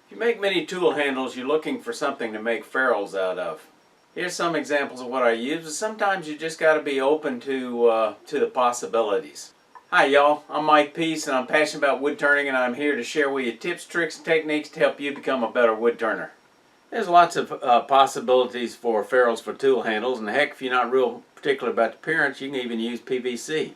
If you make many tool handles, you're looking for something to make ferrules out of. Here's some examples of what I use, but sometimes you just got to be open to the possibilities. Hi y'all, I'm Mike Peace and I'm passionate about wood turning, and I'm here to share with you tips, tricks, and techniques to help you become a better wood turner. There's lots of possibilities for ferrules for tool handles, and heck, if you're not real particular about the appearance, you can even use PVC.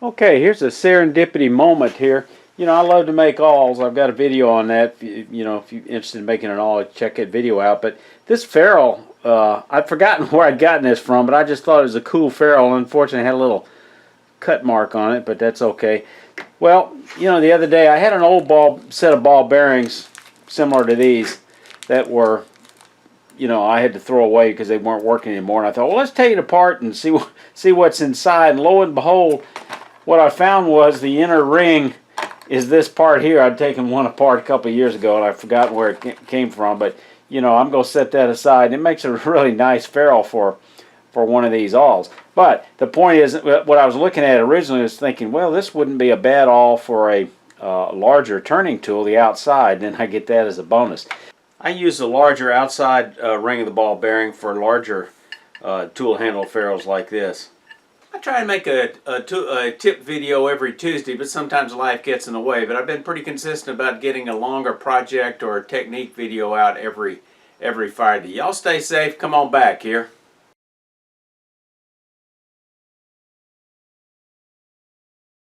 Okay, here's a serendipity moment here. You know, I love to make awls. I've got a video on that. If you're interested in making an awl, check that video out. But this ferrule, I'd forgotten where I'd gotten this from, but I just thought it was a cool ferrule. Unfortunately, it had a little cut mark on it, but that's okay. Well, the other day I had an old set of ball bearings similar to these that were, I had to throw away because they weren't working anymore. And I thought, well, let's take it apart and see what's inside. And lo and behold, what I found was the inner ring is this part here. I'd taken one apart a couple of years ago and I've forgotten where it came from, but I'm going to set that aside. It makes a really nice ferrule for one of these awls. But the point is, what I was looking at originally was thinking, well, this wouldn't be a bad awl for a larger turning tool, the outside. Then I get that as a bonus. I use the larger outside ring of the ball bearing for larger tool handle ferrules like this. I try to make a tip video every Tuesday, but sometimes life gets in the way. But I've been pretty consistent about getting a longer project or technique video out every Friday. Y'all stay safe. Come on back here.